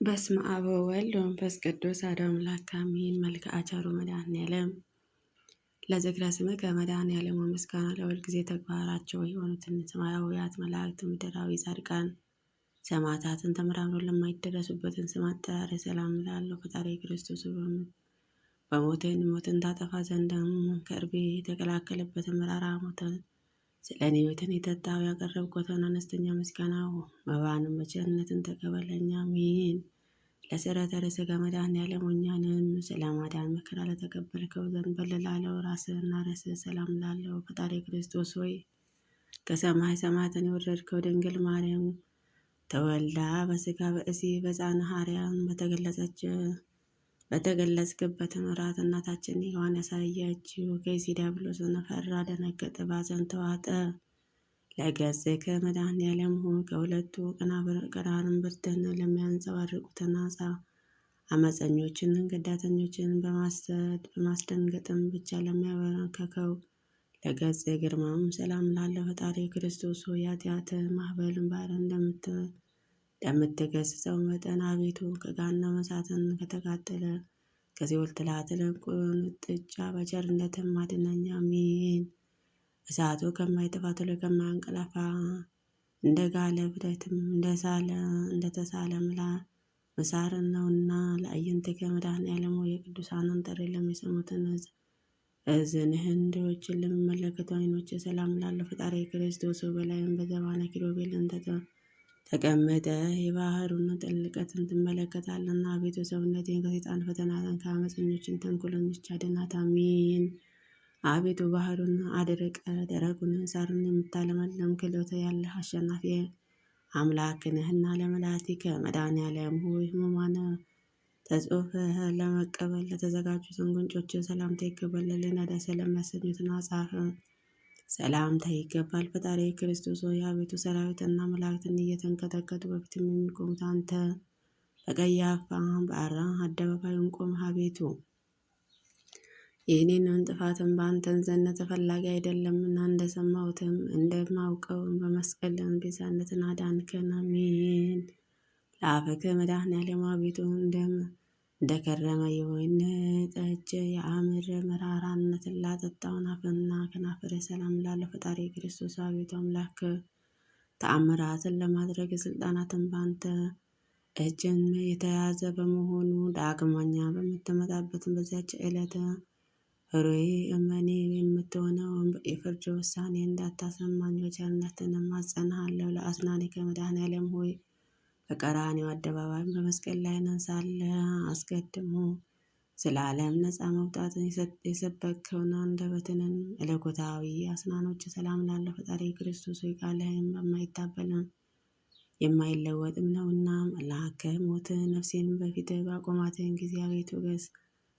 በስመ አብ ወወልድ ወመንፈስ ቅዱስ አሐዱ አምላክ አሜን። መልክዓ ቸሩ መድኃኔዓለም ለዝክረ ስምከ መድኃኔዓለም ወምስጋና ለሁል ጊዜ ተግባራቸው የሆኑትን ሰማያውያት መላእክት፣ ምድራዊ ጻድቃን፣ ሰማዕታትን ተመራምረው ለማይደረሱበትን ስም አጠራር ሰላም እላለሁ። ፈጣሪ ክርስቶስ ሞትን ታጠፋ ዘንድ ከርቤ የተቀላቀለበትን መራራ ሞትን ስለ እኔ ሕይወትን የጠጣው ያቀረብኩትን አነስተኛ ምስጋና መባንም በቸርነትን ተቀበለኝ። አሜን። ለስረተ ርሥጋ መድኃኔዓለም እኛንም ስለ ማዳን መከራ ለተቀበልከው ዘንድ ላለው ራስህና ርዕስህ ሰላም ላለው ፈጣሪ ክርስቶስ ሆይ ከሰማይ ሰማያትን የወረድከው ድንግል ማርያም ተወልዳ በስጋ በእሲ በሕፃነ ሐርያም በተገለጽክበት ወራት እናታችን ሔዋን ያሳየችው ከይሲ ዲያብሎስን ፈራ፣ ደነገጠ፣ ባዘን ተዋጠ። ለገጽከ መድኃኔዓለም ሆይ ከሁለቱ ቀናብርትን ለሚያንጸባርቁትን አመፀኞችን ከዳተኞችን በማስደንገጥም ብቻ ለሚያበረከከው ለገጽ ግርማም ሰላም ላለ ፈጣሪ ክርስቶስ ሆይ ኃጢአት ማዕበልን ባህር እንደምትገስጸው መጠን አቤቱ ከገሃነመ እሳትን ከተቃጠለ ከሲኦል ትላትል ቁንጥጫ በቸርነትህ አድነኝ። አሜን። እሳቱ ከማይጠፋ ቶሎ ከማያንቀላፋ እንደ ጋለ ብረትም እንደተሳለ ምሳርን ነውና ለአዕይንትከ መድኃኔዓለም የቅዱሳንን ጥሪ ለሚሰሙትን እዝንህን ድሆችን ለሚመለከቱ ዓይኖች ሰላም ላለው ፈጣሪ ክርስቶስ በላይም በዘባነ ኪሩቤልን ተቀመጠ የባህሩን ጥልቀትን ትመለከታለና አቤቱ ሰውነቴን ከሰይጣን ፈተናትን ከአመፀኞችን ተንኮለኞች አድናት። አሜን። አቤቱ ባህሩን አድርቀ ደረቁን ሳርን የምታለመለም ክህሎት ያለህ አሸናፊ አምላክ ነህና ለመላእክቲከ መድኃኔዓለም ሆይ ሕሙማን ተጽፎህ ለመቀበል ለተዘጋጁትን ጉንጮች ሰላምታ ይገባል። ለነዳ ስለሚያሰኙትን አጻፍ ሰላምታ ይገባል። ፈጣሪ ክርስቶስ ሆይ አቤቱ ሰራዊትና መላእክትን እየተንቀጠቀጡ በፊትም የሚቆሙት አንተ በቀያፋ በአራ አደባባዩን ቆመህ አቤቱ የእኔን ጥፋትን በአንተን ዘንድ ተፈላጊ አይደለምና እንደሰማሁትም እንደማውቀውም በመስቀልን ቤዛነትን አዳንከን። አሜን። ለአፈከ መድኃኔዓለም አቤቱ እንደከረመ የወይን ጠጅ የአምር መራራነትን ላጠጣውን አፍና ከናፍር ሰላም ላለ ፈጣሪ ክርስቶስ አቤቱ አምላክ ተአምራትን ለማድረግ ስልጣናትን በአንተ እጅን የተያዘ በመሆኑ ዳግመኛ በምትመጣበትን በዚያች ዕለት ሮይ እመኔ የምትሆነው የፍርድ ውሳኔ እንዳታሰማኝ በቸርነትህ እማጸንሃለሁ። ለአስናኒከ መድኃኔዓለም ሆይ በቀራንዮ አደባባይ በመስቀል ላይ ሳለ አስቀድሞ ስለ ዓለም ነፃ መውጣትን የሰበከውን አንደበትንን መለኮታዊ አስናኖች ሰላም ላለ ፈጣሪ ክርስቶስ ሆይ ቃልህን በማይታበልም የማይለወጥም ነውና መልአከ ሞት ነፍሴንም በፊትህ ባቆማትን ጊዜ አቤቱ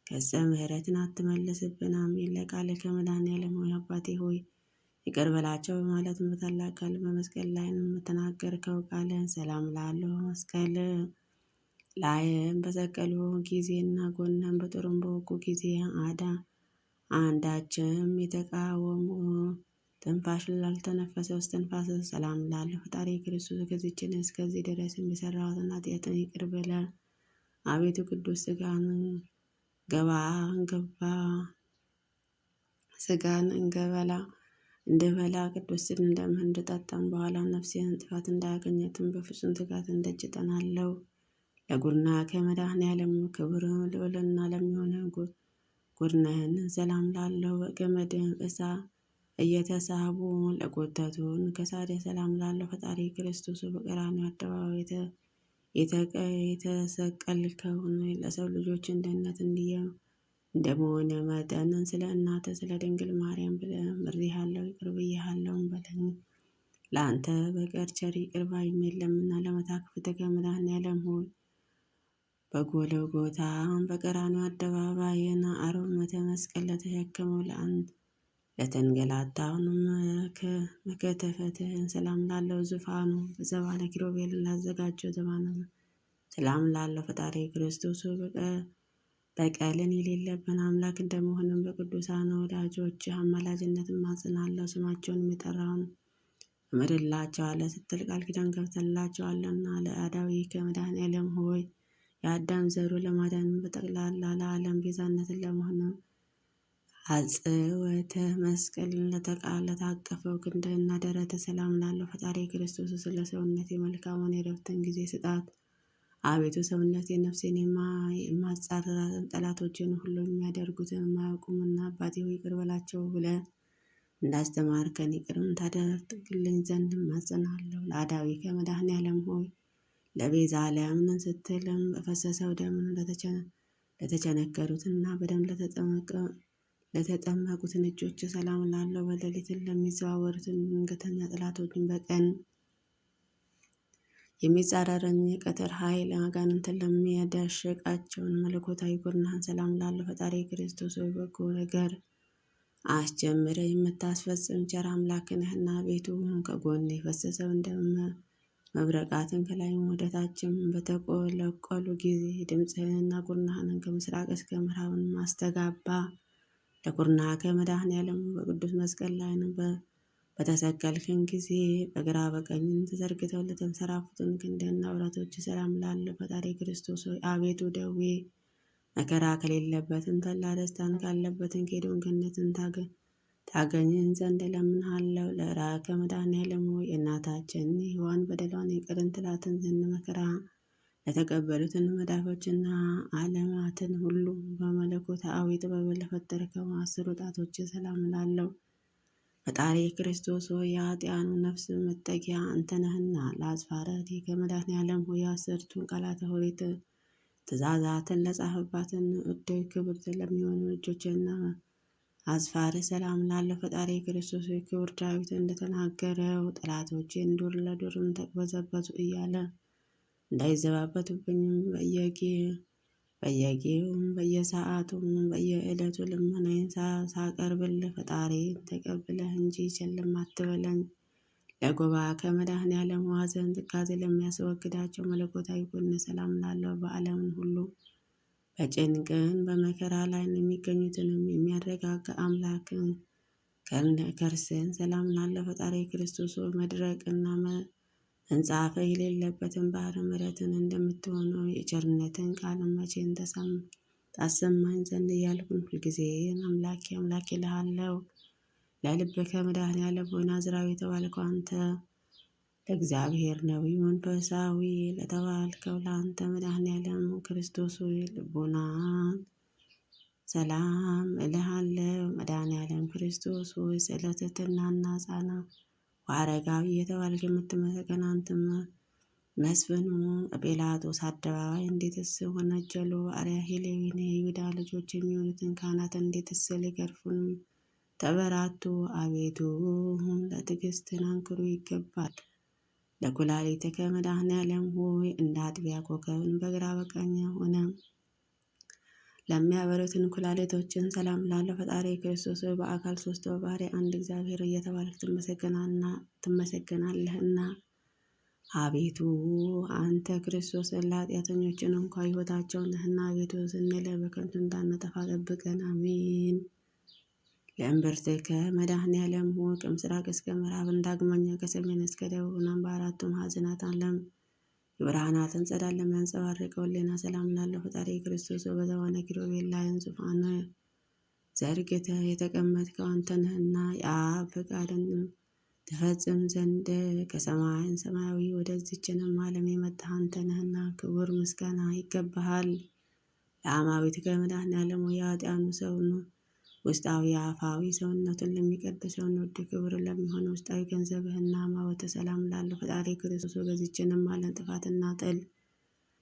ገጸ ምሕረትን አትመልስብን። አሜን። ለቃልከ መድኃኔዓለም ሆይ አባቴ ሆይ ይቅር በላቸው በማለትም በታላቅ ቃል በመስቀል ላይ የምትናገርከው ቃልን ሰላም ላለው መስቀል ላይም በሰቀሉ ጊዜና ጎንህም በጦሩም በወጉ ጊዜ አንዳችም የተቃወሙ ትንፋሽ ላልተነፈሰ እስትንፋስ ሰላም ላለው ፈጣሪ ክርስቶስ ከዚችን እስከዚህ ድረስ የሚሰራዋትን ኃጢአትን ይቅር በለ አቤቱ ቅዱስ ስጋን እንድበላ ቅዱስ ደምህን እንድጠጣም በኋላ ነፍሴን ጥፋት እንዳያገኘትም በፍጹም ትጋት እንደጅ ጠናለው። ለጉርና ከመድኃኔዓለም ክብር ልዑልና ለሚሆነ ጉርነህን ሰላም ላለው በገመድ እሳ እየተሳቡ ለጎተቱን ከሳደ ሰላም ላለው ፈጣሪ ክርስቶስ በቀራንዮ አደባባይ የተሰቀልከውን ለሰው ልጆች ደህንነት እንደመሆነ መጠን ስለ እናተ ስለ ድንግል ማርያም ብለህ ምሬሃለሁ፣ ይቅር ብዬሃለሁ በለኝ። ለአንተ በቀር ቸር ይቅር ባይም የለምና ለመታክፍትከ መድኃኔዓለም ሆይ በጎልጎታ በቀራንዮ አደባባይን አርማተ መስቀል ለተሸከመው ለተንገላታውንም መከተፈትህን ሰላም ላለው ዙፋኑ በዘባነ ኪሩቤል ላዘጋጀው ዘባነ ሰላም ላለው ፈጣሪ ክርስቶስ በቀልን የሌለብን አምላክ እንደመሆንም በቅዱሳን ወዳጆች አማላጅነት እማጽናለሁ። ስማቸውን የጠራውን እምርላቸዋለሁ ስትል ቃል ኪዳን ገብተንላቸዋልና ለአዳዊ ከመድኃኔዓለም ሆይ የአዳም ዘሩ ለማዳን በጠቅላላ ለዓለም ቤዛነትን ለመሆን አጽወተ መስቀልን ለታቀፈው ክንድህና ደረተ ሰላም ላለው ፈጣሪ ክርስቶስ ስለ ሰውነት የመልካሙን የረፍትን ጊዜ ስጣት። አቤቱ ሰውነት የነፍሴን የማጻረራትን ጠላቶችን ሁሉ የሚያደርጉትን የማያውቁምና አባቴ ሆይ ይቅር በላቸው ብለህ እንዳስተማርከን ይቅርም ታደርግልኝ ዘንድ እማጸናለሁ። ለአዳዊ ከመድኃኔዓለም ሆይ ለቤዛ ዓለምን ስትልም በፈሰሰው ደምን ለተቸነከሩትና በደም ለተጠመቁትን እጆች ሰላም ላለው በሌሊትን ለሚዘዋወሩትን ድንገተኛ ጠላቶችን በቀን የሚጻረረኝ የቀትር ኃይል አጋንንትን ለሚያዳሽቃቸውን መለኮታዊ ጎናህን ሰላም ላለው ፈጣሪ ክርስቶስ ሆይ በጎ ነገር አስጀምረ የምታስፈጽም ቸር አምላክ ነህና ቤቱ ከጎን የፈሰሰው እንደ መብረቃትን ከላይም ወደታችም በተቆለቆሉ ጊዜ ድምፅህንና ጎናህንን ከምስራቅ እስከ ምዕራብን ማስተጋባ ለኩርና ከመድኃኔዓለም በቅዱስ መስቀል ላይ በተሰቀልክን ጊዜ በግራ በቀኝ ተዘርግተው ለተንሰራፉትን ክንድህና ብረቶች ሰላም ላለው ፈጣሪ ክርስቶስ ሆይ አቤቱ ደዌ መከራ ከሌለበትን ተላ ደስታን ካለበትን ኬዶን ገነትን ታገኝን ዘንድ እለምንሃለሁ። ለራከ መድኃኔዓለም ሆይ እናታችን ሔዋን በደሏን ይቅር ትላትን ዘንድ መከራ ለተቀበሉትን መዳፎችና ዓለማትን ሁሉ በመለኮታዊ ጥበብ ለፈጠርከው አስሩ ጣቶች ሰላም እላለሁ። ፈጣሪ ክርስቶስ ሆይ የኃጥኣኑ ነፍስ መጠጊያ አንተ ነህና ለአጽፋረት ከመድኃኔዓለም ሆይ አስርቱን ቃላተ ኦሪት ትእዛዛትን ለጻፈባትን እድል ክብር ለሚሆኑ እጆችና አጽፋር ሰላም ላለው ፈጣሪ ክርስቶስ ሆይ ክቡር ዳዊት እንደተናገረው ጠላቶቼን ዱር ለዱርም ተቅበዘበዙ እያለ እንዳይዘባበቱብኝም በየጊዜውም በየሰዓቱም በየዕለቱ ልመናዬን ሳቀርብልህ ፈጣሪን ተቀብለህ እንጂ ቸልም አትበለኝ። ለጉባ ከመድኃኔዓለም ሐዘን ትካዜ ለሚያስወግዳቸው መለኮታዊ ጎን ሰላም ላለው በዓለምን ሁሉ በጭንቅን በመከራ ላይ የሚገኙትንም የሚያረጋጋ አምላክን ከርስን ሰላም ላለው ፈጣሪ ክርስቶስ መድረቅና መንጻፈ የሌለበትን ባህረ ምሕረትን እንደምትሆነው የቸርነትን ቃልን መቼን ታሰማኝ ዘንድ እያልኩን ሁልጊዜ አምላኬ እልሃለሁ። ለልብከ መድኃኔዓለም ሆይ ናዝራዊ የተባልከው አንተ ለእግዚአብሔር ነቢይ መንፈሳዊ ለተባልከው ለአንተ መድኃኔዓለም ክርስቶስ ሆይ ልቦናን ሰላም እልሃለሁ። መድኃኔዓለም ክርስቶስ ሆይ ስለ ትሕትናና ጻና ወአረጋዊ የተባልክ የምትመሰገን አንተም መስፍኑ ጲላጦስ አደባባይ እንዴትስ ወነጀሉ? አርያ ሄሌዊን የይሁዳ ልጆች የሚሆኑትን ካህናት እንዴትስ ሊገርፉን ተበራቱ? አቤቱ ለትዕግስትን አንክሩ ይገባል። ለኩላሊትከ መድኃኔዓለም ሆይ እንደ አጥቢያ ኮከብን በግራ በቀኝ ሆነ ለሚያበሩትን ኩላሊቶችን ሰላም ላለው ፈጣሪ ክርስቶስ በአካል ሶስት በባህሪ አንድ እግዚአብሔር እየተባልክ ትመሰገናለህና አቤቱ አንተ ክርስቶስን ለኃጢአተኞችን እንኳ ሕይወታቸው ነህና አቤቱ ስንል በከንቱ እንዳንጠፋ ጠብቀን፣ አሜን። ለእምብርትከ መድኃኔዓለም ሆይ ከምስራቅ እስከ ምዕራብ ዳግመኛ ከሰሜን እስከ ደቡብ በአራቱ ማዕዘናት ዓለም የብርሃናትን ጸዳል ለሚያንጸባርቀው ሕሊና ሰላም ላለው ፈጣሪ ክርስቶስ በዘባነ ኪሩቤል ላይ ዙፋን ዘርግተህ የተቀመጥከው አንተ ነህና የአብ ፈቃድን ትፈጽም ዘንድ ከሰማይን ሰማያዊ ወደዚችንም ዓለም የመጣህ አንተ ነህና ክቡር ምስጋና ይገባሃል። ለአማዊትከ መድኃኔዓለም ሆይ የኃጥኣኑ ሰውን ውስጣዊ አፋዊ ሰውነቱን ለሚቀድሰውን ውድ ክብር ለሚሆን ውስጣዊ ገንዘብህና ማወተ ሰላም ላለው ፈጣሪ ክርስቶስ በዚችንም ዓለም ጥፋትና ጥል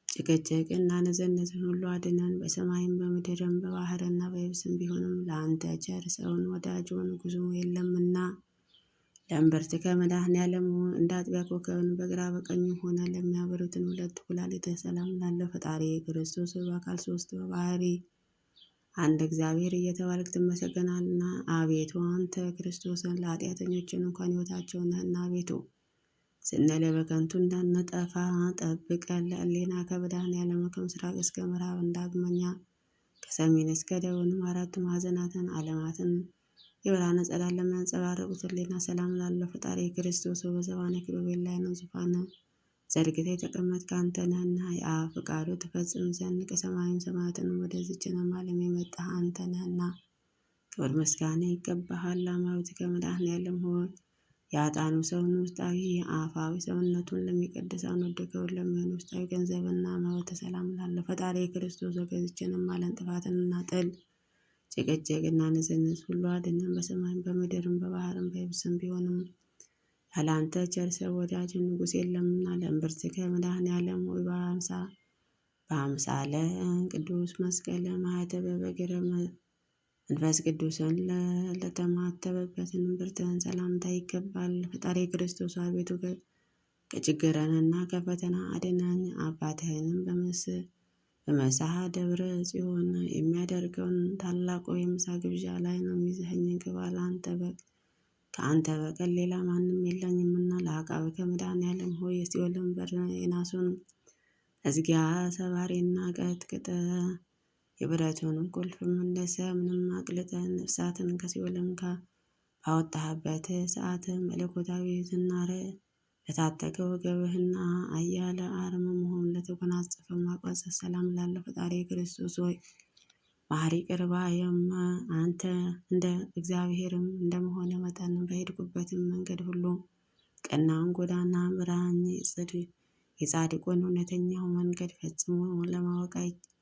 ጭቅጭቅና ነዘነዝን ሁሉ አድነን። በሰማይም በምድርም በባህርና በየብስም ቢሆንም ለአንተ ቸር ሰውን ወዳጅን ጉዞ የለምና ለእምብርትከ መድኃኔዓለም እንደ አጥቢያ ኮከብን በግራ በቀኝ ሆነ ለሚያበሩትን ሁለት ኩላሊትህ ሰላም ላለው ፈጣሪ ክርስቶስ በአካል ሶስት በባህሪ አንድ እግዚአብሔር እየተባልክ ትመሰገናልና አቤቱ አንተ ክርስቶስን ለኃጢአተኞችን እንኳን ሕይወታቸው ነህና አቤቱ ስንል በከንቱ እንዳንጠፋ ጠብቀን። ለሕሊና ከመድኃኔዓለም ከምስራቅ እስከ ምዕራብ ዳግመኛ ከሰሜን እስከ ደቡብ አራቱ ማዕዘናትን ዓለማትን የብርሃነ ጸዳል ለሚያንጸባርቁት ሕሊና ሰላም ላለው ፈጣሪ ክርስቶስ በዘባነ ኪሩቤል ላይ ነው ዙፋን ዘርግተ የተቀመጥክ አንተ ነህና የአብ ፈቃዱ ትፈጽም ዘንድ ከሰማይም ሰማያትንም ወደዚችንም ዓለም የመጣህ አንተ ነህና ክብር ምስጋና ይገባሃል። አማዊት ከመድኃኔዓለም ሆይ የአጣኑ ሰውን ውስጣዊ አፋዊ ሰውነቱን ለሚቀድሰውን ወደ ክብር ለሚሆን ውስጣዊ ገንዘብና መወተ ሰላም ላለ ፈጣሪ ክርስቶስ ወገዝችንም ዓለም ጥፋትንና ጥል ጭቅጭቅና ንዝንዝ ሁሉ አድነን። በሰማይም በምድርም በባህርም በየብስም ቢሆንም ያለ አንተ ቸር ሰው ወዳጅ ንጉሥ የለምና ለእምብርትከ መድኃኔዓለም ሆይ በአምሳለ ቅዱስ መስቀል ማኅተበ በግረ መንፈስ ቅዱስን ለተማተበበትን እምብርትህን ሰላምታ ይገባል። ፈጣሪ ክርስቶስ አቤቱ ከችግረንና ከፈተና አድነን። አባትህንም በመሳሐ ደብረ ጽዮን የሚያደርገውን ታላቁ የምሳ ግብዣ ላይ ነው ይዘኸኝ ግባ። ከአንተ በቀር ሌላ ማንም የለኝምና ለአቃብከ መድኃኔዓለም ሆይ የሲኦልን በር የናሱን መዝጊያ ሰባሪና ቀጥቅጠ የብረቱንም ቁልፍም እንደ ሰምንም አቅልጠ ነፍሳትን ከሲኦልም ባወጣህበት ሰዓት መለኮታዊ ዝናር ለታጠቀ ወገብህና አያለ አርም መሆን ለተጎናጸፈ ማቋጸስ ሰላም ላለ ፈጣሪ ክርስቶስ ሆይ ባህሪ ቅርባ አንተ እንደ እግዚአብሔርም እንደመሆነ መጠን በሄድኩበትም መንገድ ሁሉ ቀናውን ጎዳና ምራኝ። የጻድቁን እውነተኛው መንገድ ፈጽሞ ለማወቅ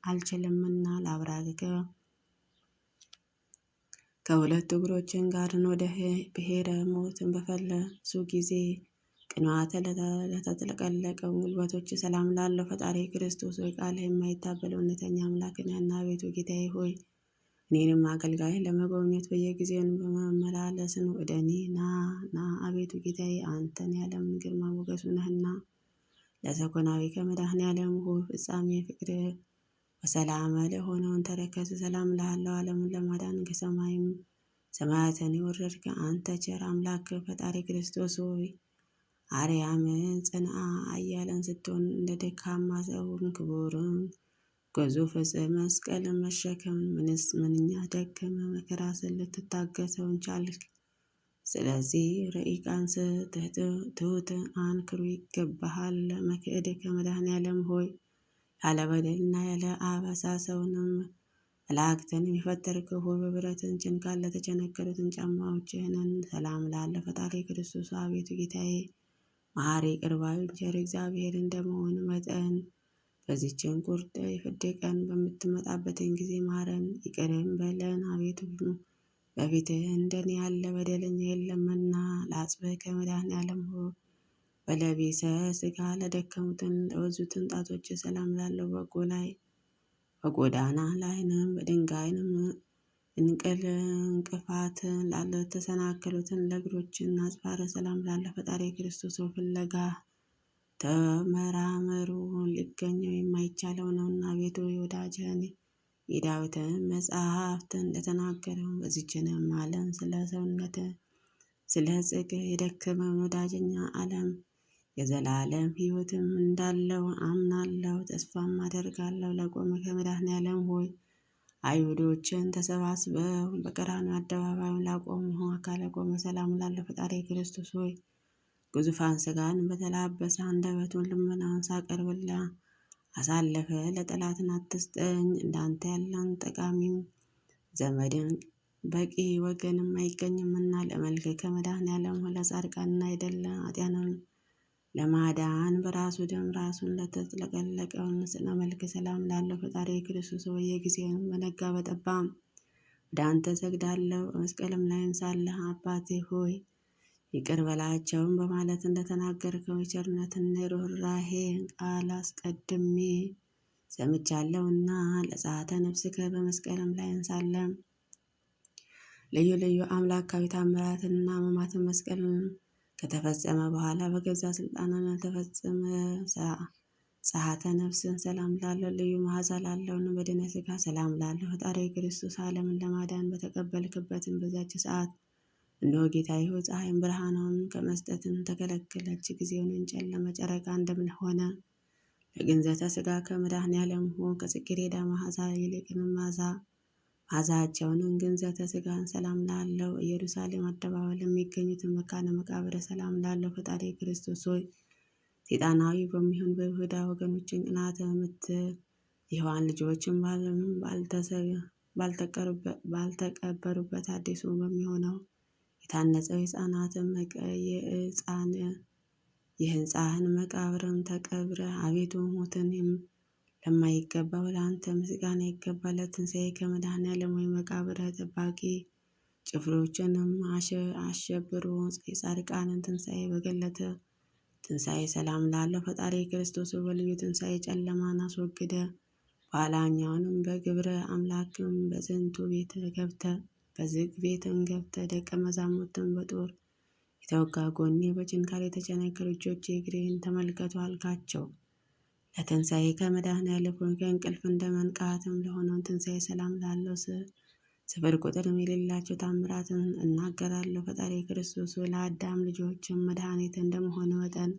አልችልምና ለአብራክከ ከሁለት እግሮችን ጋርን ወደ ብሔረ ሞትን በፈለሱ ጊዜ ቅንዋተ ለተጥለቀለቀው ጉልበቶች ሰላም ላለው ፈጣሪ ክርስቶስ ሆይ ቃልህ የማይታበል እውነተኛ አምላክ ነህና አቤቱ ጌታዬ ሆይ እኔንም አገልጋይ ለመጎብኘት በየጊዜውን በመመላለስን ወደ እኔ ና አቤቱ ጌታዬ አንተን ያለምን ግርማ ሞገሱ ነህና ለዘኮናዊ ከመድኃኔዓለም ሆይ ፍጻሜ ፍቅር በሰላም ለሆነውን ተረከዝ ሰላም ላለው ዓለምን ለማዳን ከሰማይም ሰማያትን የወረድከ አንተ ቸር አምላክ ፈጣሪ ክርስቶስ ሆይ አርያምን ጽንዓ አያለን ስትሆን እንደ ደካማ ሰውን ክቡርን ግዙፍ መስቀል መሸከም ምንኛ ደከመ መከራ ልትታገሰውን ቻልክ። ስለዚህ ረቂቃን ትሑት አንክሩ ይገባሃል። መክዕድ ከመድኃኔዓለም ሆይ ያለ በደልና ያለ አበሳ ሰውንም መላእክትን የፈጠርክ ሆይ በብረትን ጭንቃን ለተቸነከሩትን ጫማዎችህንን ሰላም ላለ ፈጣሪ ክርስቶስ አቤቱ ጌታዬ መሐሪ ቅርብ ባይ ቸር እግዚአብሔር እንደመሆን መጠን በዚህችን ቁርጥ የፍርድ ቀን በምትመጣበትን ጊዜ ማረን ይቅርም በለን አቤቱ። በፊትህ እንደኔ ያለ በደለኛ የለምና ለአጽብህ ከመድኃኔዓለም ሆይ በለቢሰ ሥጋ ለደከሙትን ለወዙትን ጣቶች ሰላም ላለው በጎዳና ላይንም በድንጋይንም እንቅፋት ላልተሰናከሉትን ለእግሮችን አጽፋረ ሰላም ላለ ፈጣሪ ክርስቶስ ፍለጋ ተመራመሩ ሊገኘው የማይቻለው ነውና አቤቱ የወዳጅህን የዳዊትን መጽሐፍትን እንደተናገረው በዚችንም ዓለም ስለ ሰውነት ስለ ጽድቅ የደከመ ወዳጀኛ ዓለም የዘላለም ሕይወትም እንዳለው አምናለሁ ተስፋም አደርጋለሁ። ለቆመ ከመድኃኔዓለም ሆይ አይሁዶችን ተሰባስበው በቀራንዮ አደባባይ ላቆሙ አካለ ቆመ ሰላም ላለ ፈጣሪ ክርስቶስ ሆይ ግዙፋን ሥጋን በተላበሰ አንደበቱን ልመናውን ሳቀርብላ አሳለፈ ለጠላትን አትስጠኝ። እንዳንተ ያለን ጠቃሚም ዘመድን በቂ ወገንም አይገኝምና ለመልክ ከመድኃኔዓለም ለጻድቃንና አይደለ ኃጢያንን ለማዳን በራሱ ደም ራሱን ለተጥለቀለቀውን ስነ መልክ ሰላም ላለው ፈጣሪ ክርስቶስ በየጊዜውም በነጋ በጠባም ወደ አንተ ሰግዳለሁ። በመስቀልም ላይም ሳለህ አባቴ ሆይ ይቅር በላቸውም በማለት እንደተናገርከው የቸርነትና የርኅራኄን ቃል አስቀድሜ ሰምቻለሁና ለጸአተ ነፍስከ በመስቀልም ላይ እንሳለም ልዩ ልዩ አምላካዊ ታምራትንና ሕማማትን መስቀልን ከተፈጸመ በኋላ በገዛ ስልጣንን ተፈጸመ። ጸአተ ነፍስን ሰላም ላለው ልዩ መዓዛ ላለውን በድነ ሥጋ ሰላም ላለው ፈጣሪ ክርስቶስ ዓለምን ለማዳን በተቀበልክበትን በዛች ሰዓት እነሆ ጌታዬ ሆይ ፀሐይን ብርሃኗን ከመስጠትን ተከለከለች። ጊዜውን ጨለመ፣ ጨረቃ እንደምን ሆነ። ለግንዘተ ሥጋ ከመድኃኔዓለም ሆይ ከጽጌረዳ መዓዛ ይልቅንም መዓዛቸውንም ግንዘተ ሥጋን ሰላም ላለው ኢየሩሳሌም አደባባይ ለሚገኙትን መካነ መቃብረ ሰላም ላለው ፈጣሪ ክርስቶስ ሆይ ሰይጣናዊ በሚሆን በይሁዳ ወገኖችን ቅናት ምት የሔዋን ልጆችን ባልተቀበሩበት አዲሱ በሚሆነው የታነጸው የሕንፃህን መቃብርም ተቀብረ አቤቱ ሞትን ለማይገባው ለአንተ ምስጋና ይገባል። ለትንሣኤ ከመድኃኔዓለም ወይ መቃብር ጠባቂ ጭፍሮችንም አሸብሮ የጻድቃንን ትንሣኤ በገለጠ ትንሣኤ ሰላም ላለው ፈጣሪ ክርስቶስ በልዩ ትንሣኤ ጨለማን አስወግደ በኋላኛውንም በግብረ አምላክም በዝግ ቤትን ገብተ ደቀ መዛሙርትን በጦር የተወጋ ጎኔ በችንካር የተቸነከሩ እጆቼ እግሬን ተመልከቱ አልካቸው። ለትንሣኤ ከመድኃኔዓለም ከእንቅልፍ እንደ መንቃትም ለሆነውን ትንሣኤ ሰላም ላለው ስፍር ቁጥርም የሌላቸው ታምራትን እናገራለሁ። ፈጣሪ ክርስቶስ ለአዳም ልጆችም መድኃኒት እንደመሆነ መጠን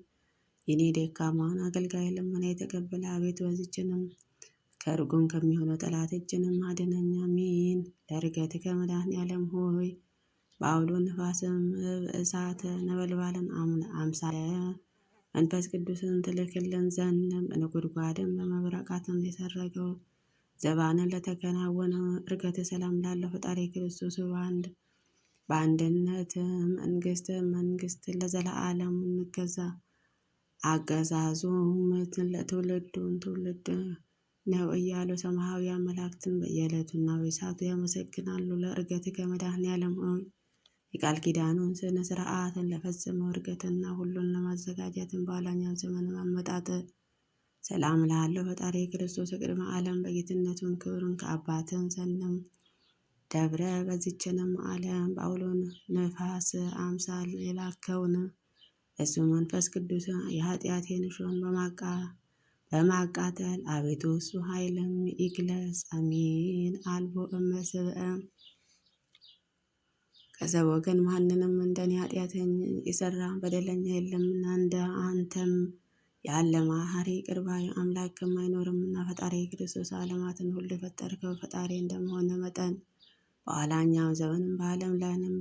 የኔ ደካማውን አገልጋይ ልመና የተቀበለ አቤቱ በዚችንም ከርጉም ከሚሆነው ጠላት እጅንም አድነኝ። አሜን። ለዕርገት ከመድኃኔዓለም ሆይ በአውሎ ነፋስም እሳት ነበልባልን አምሳለ መንፈስ ቅዱስን ትልክልን ዘንድ በነጎድጓድም በመብረቃትም የሰረገው ዘባንን ለተከናወነው ዕርገት ሰላም ላለው ፈጣሪ ክርስቶስ በአንድነት መንግስት ለዘለዓለም እንገዛ። አገዛዙ ለትውልዱን ትውልድ ነው እያሉ ሰማያውያን መላእክትን በየዕለቱና በሰዓቱ ያመሰግናሉ። ለዕርገት ከመድኃኔዓለም ሆይ የቃል ኪዳኑን ስነ ስርዓትን ለፈጸመው ዕርገትና ሁሉን ለማዘጋጀትን በኋላኛው ዘመን ማመጣት ሰላም ላለው ፈጣሪ ክርስቶስ ቅድመ ዓለም በጌትነቱን ክብሩን ከአባትን ዘንም ደብረ በዚችንም ዓለም በአውሎ ነፋስ አምሳል የላከውን እሱ መንፈስ ቅዱስ የኃጢአቴን እሾህን በማቃጠል አቤቱ እሱ ኃይልም ይግለጽ። አሜን። አልቦ እመስብእ ከሰው ወገን ማንንም እንደኔ ኃጢአትን የሰራ በደለኛ የለምና እንደ አንተም ያለ መሐሪ ይቅር ባይ አምላክም አይኖርምና ፈጣሪ ክርስቶስ ዓለማትን ሁሉ የፈጠርከው ፈጣሪ እንደመሆነ መጠን በኋላኛው ዘመንም በዓለም ላይም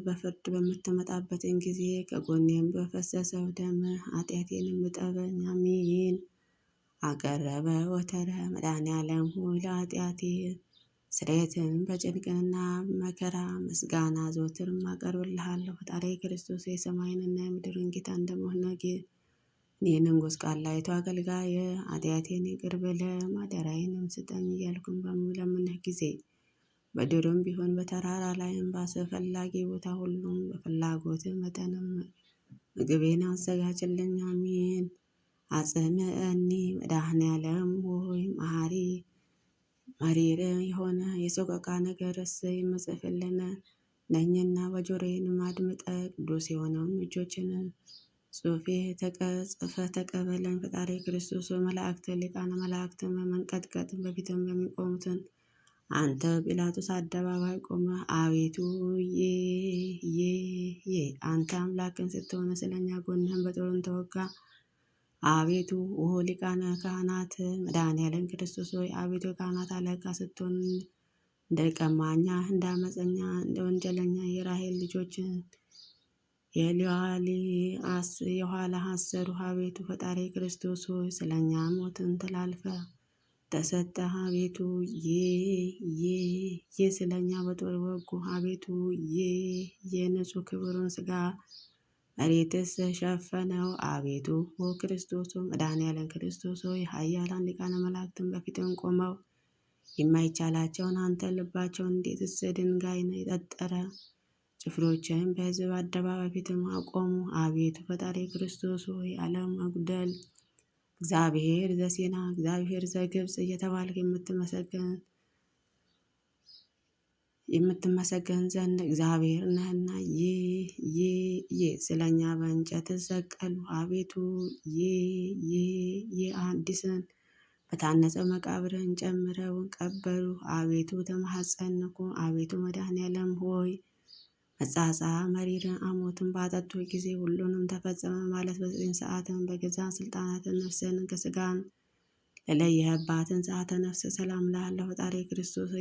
በፍርድ በምትመጣበትን ጊዜ ከጎኔም በፈሰሰው ደም ኃጢአቴንም እጠበኝ። አሜን። አቀረበ ወተረ መድኃኔዓለም ሆይ ለኃጢአቴ ስርየትን በጭንቅንና መከራ ምስጋና ዘወትርም አቀርብልሃለሁ። ፈጣሪ ክርስቶስ የሰማይንና የምድርን ጌታ እንደመሆነ እኔንም ጎስቋላይቱ አገልጋይ ኃጢአቴን ይቅር በለኝ አደራዬንም ስጠኝ እያልኩም በምለምንህ ጊዜ በዱርም ቢሆን በተራራ ላይም ባስፈላጊ ቦታ ሁሉም በፍላጎት መጠንም ምግቤን አዘጋጅልኝ። አሜን። አጽምዕኒ መድኃኔዓለም ሆይ መሪር የሆነ የሰቆቃ ነገርስ የምጽፍልን ነኝና በጆሮዬንም አድምጠ ቅዱስ የሆነውን እጆችን ጽሑፌ ጽፈ ተቀበለኝ። ፈጣሪ ክርስቶስ መላእክት ሊቃነ መላእክትን በመንቀጥቀጥ በፊትም በሚቆሙትን አንተ ጲላጦስ አደባባይ ቆመ አቤቱ አንተ አምላክን ስትሆነ ስለኛ ጎንህን በጦርን ተወጋ። አቤቱ ሊቃነ ካህናት መድኃኔዓለም ክርስቶስ ሆይ አቤቱ ካህናት አለቃ ስትሆን እንደ ቀማኛ እንደ አመፀኛ እንደ ወንጀለኛ የራሔል ልጆችን የኋላ አሰሩ። አቤቱ ፈጣሪ ክርስቶስ ሆይ ስለኛ ሞትን ተላልፈ ተሰጠ። አቤቱ ስለኛ በጦር ወጉ። አቤቱ የንጹሕ ክብሩን ስጋ መሬትስ ሸፈነው። አቤቱ ክርስቶስ መድኃኔዓለም ክርስቶስ ሆይ ኃያላን ሊቃነ መላእክትን በፊትም ቆመው የማይቻላቸውን አንተ ልባቸውን እንዴትስ ድንጋይ ነው የጠጠረ ጭፍሮችህም በሕዝብ አደባባይ ፊትም አቆሙ። አቤቱ ፈጣሪ ክርስቶስ ሆይ ዓለም መጉደል እግዚአብሔር ዘሲና እግዚአብሔር ዘግብፅ እየተባልክ የምትመሰገን ዘንድ እግዚአብሔር ነህና ስለኛ በእንጨት ሰቀሉ። አቤቱ አዲስን በታነጸ መቃብርን ጨምረው ቀበሩ። አቤቱ ተማሐፀንኩ። አቤቱ መድኃኔዓለም ሆይ መጻጻ መሪርን አሞትን ባጠጡ ጊዜ ሁሉንም ተፈጸመ ማለት በዘጠኝ ሰዓትን በገዛ ስልጣናትን ነፍስን ከስጋን ለለየህባትን ሰዓተ ነፍስ ሰላም ላለው ፈጣሪ ክርስቶስ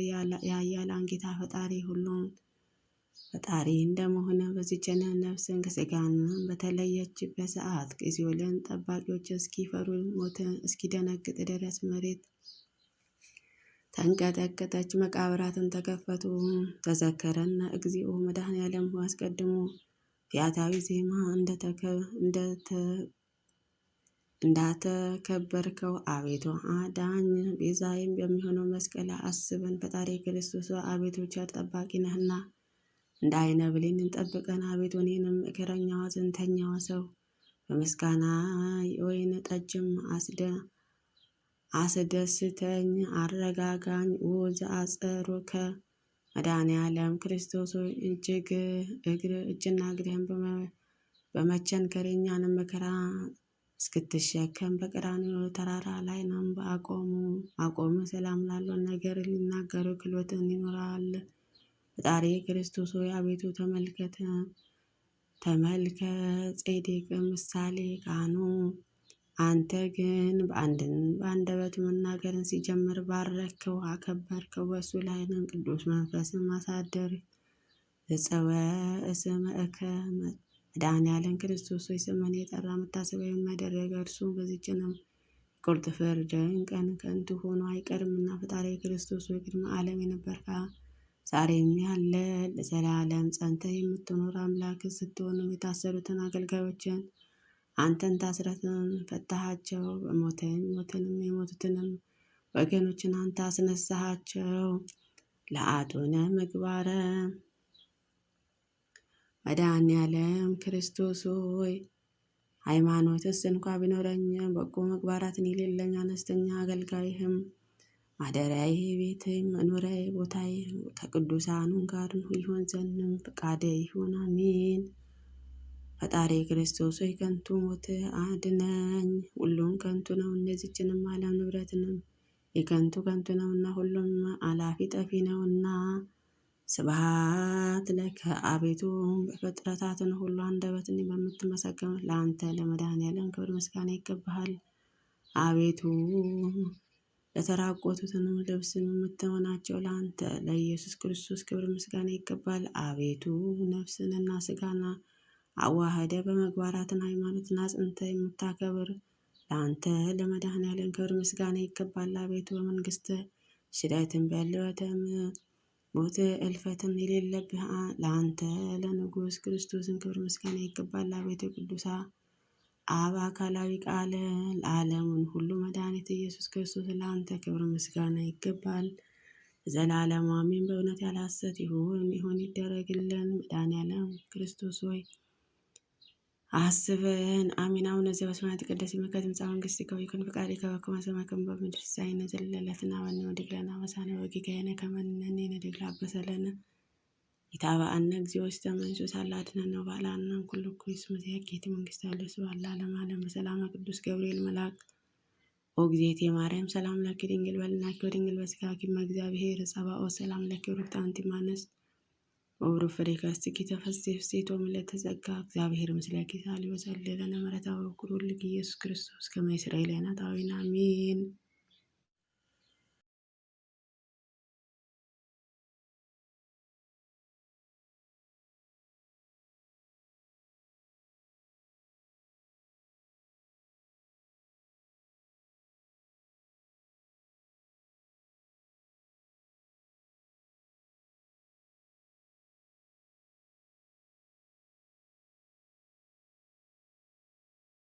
የኃያላን ጌታ ፈጣሪ ሁሉን ፈጣሪ እንደመሆነ በዚችን ነፍስን ከሥጋን በተለየችበት ሰዓት የሲኦልን ጠባቂዎች እስኪፈሩ ሞት እስኪደነግጥ ድረስ መሬት ተንቀጠቀጠች፣ መቃብራትን ተከፈቱ። ተዘከረነ እግዚኦ መድኃኔዓለም አስቀድሞ ፊያታዊ ዜማ እንዳተከበርከው አቤቱ አዳኝ ቤዛይም በሚሆነው መስቀል አስበን። ፈጣሪ ክርስቶስ አቤቱ ቸር ጠባቂ ነህና እንደ ዓይነ ብሌን እንጠብቀን። አቤቱ እኔንም እግረኛዋ ዘንተኛዋ ሰው በምስጋና የወይን ጠጅም አስደስተኝ አረጋጋኝ። ወዘ አጸሮከ መድኃኔዓለም ክርስቶስ እጅና እግርህን በመቸንከር የእኛንም መከራ እስክትሸከም በቀራንዮ ተራራ ላይ ነው አቆሙ። ሰላም ላለው ነገር ሊናገሩ ክሎትን ይኖራል። ፈጣሪ ክርስቶስ ሆይ አቤቱ ተመልከ ጼዴቅ ምሳሌ ካህኑ። አንተ ግን በአንደበቱ መናገርን ሲጀምር ባረከው፣ አከበርከው። በእሱ ላይንም ቅዱስ መንፈስን ማሳደር ዘጸወ እስመእከ መድኃኔዓለም ክርስቶስ ሆይ ስምን የጠራ መታሰቢያ የሚያደረገ እርሱ በዚችንም ቁርጥ ፍርድን ቀን ከንቱ ሆኖ አይቀርምና። ፈጣሪ ክርስቶስ ሆይ ቅድመ ዓለም የነበርካ ዛሬም ያለ ለዘላለም ጸንተ የምትኖር አምላክ ስትሆንም የታሰሩትን አገልጋዮችን አንተን ታስረትን ፈታሃቸው። ሞትንም የሞቱትንም ወገኖችን አንተ አስነሳሃቸው። ለአቶነ ምግባረ መድኃኔዓለም ክርስቶስ ሆይ ሃይማኖትስ እንኳ ቢኖረኝም በጎ ምግባራትን የሌለኝ አነስተኛ አገልጋይህም ማደሪያዬ ቤትም መኖሪያዬ ቦታዬ ከቅዱሳኑ ጋር ይሆን ዘንድም ፈቃደ ይሁን፣ አሜን። ፈጣሪ ክርስቶስ ሆይ ከንቱ ሞት አድነኝ። ሁሉም ከንቱ ነው፣ እነዚችንም ዓለም ንብረትንም የከንቱ ከንቱ ነውና ሁሉም አላፊ ጠፊ ነውና። ስብሐት ለከ አቤቱ በፍጥረታትን ሁሉ አንደበትን በምትመሰገን ለአንተ ለመድኃኔዓለም ክብር ምስጋና ይገባሃል። አቤቱ ለተራቆቱትንም ልብስ የምትሆናቸው ለአንተ ለኢየሱስ ክርስቶስ ክብር ምስጋና ይገባል። አቤቱ ነፍስንና ስጋና አዋህደ በመግባራትን ሃይማኖትን አጽንተ የምታከብር ለአንተ ለመድኃኔዓለም ክብር ምስጋና ይገባል። አቤቱ በመንግስት ሽረትን በልወተም ሞት እልፈትን የሌለብህ ለአንተ ለንጉሥ ክርስቶስን ክብር ምስጋና ይገባል። አቤቱ ቅዱሳ አብ አካላዊ ቃል ለዓለሙን ሁሉ መድኃኒት ኢየሱስ ክርስቶስ ለአንተ ክብር ምስጋና ይገባል ዘላለሙ አሜን። በእውነት ያለ ሐሰት ይሁን ይደረግልን። መድኃኔዓለም ክርስቶስ ሆይ አስበን፣ አሜን። አቡነ ዘበሰማያት ይትቀደስ ስምከ ትምጻእ መንግሥትከ ወይኩን ፈቃድከ በከመ በሰማይ በምድር ሲሳየነ ዘለለዕለትነ ሀበነ ወኅድግ ለነ አበሳነ ወጌጋየነ ከመ ንሕነኒ ንኅድግ ለአበሰለነ ኢታብአነ እግዚኦ ውስተ መንሱት አላ አድኅነነ ወባልሐነ ኩሉ እኩይ እስመ ዘያኬቲ መንግሥተ ያለ ስብሐት ለዓለመ ዓለም። በሰላመ ቅዱስ ገብርኤል መልአክ ኦ እግዝእቴ ማርያም ሰላም ለኪ ድንግል በልናኪ ወድንግል በሥጋኪ እመ እግዚአብሔር ጸባኦት ሰላም ለኪ ሩት አንቲ እምአንስት ወብሩክ ፍሬ ከርሥኪ ተፈሥሒ ፍሥሕት ወምልዕተ ጸጋ እግዚአብሔር ምስሌኪ ሳሊ ወጸልይ ለነ ምሕረተ ወበኩር ወልድኪ ኢየሱስ ክርስቶስ ከመ ይስረይ ለነ ኃጣውኢነ አሜን።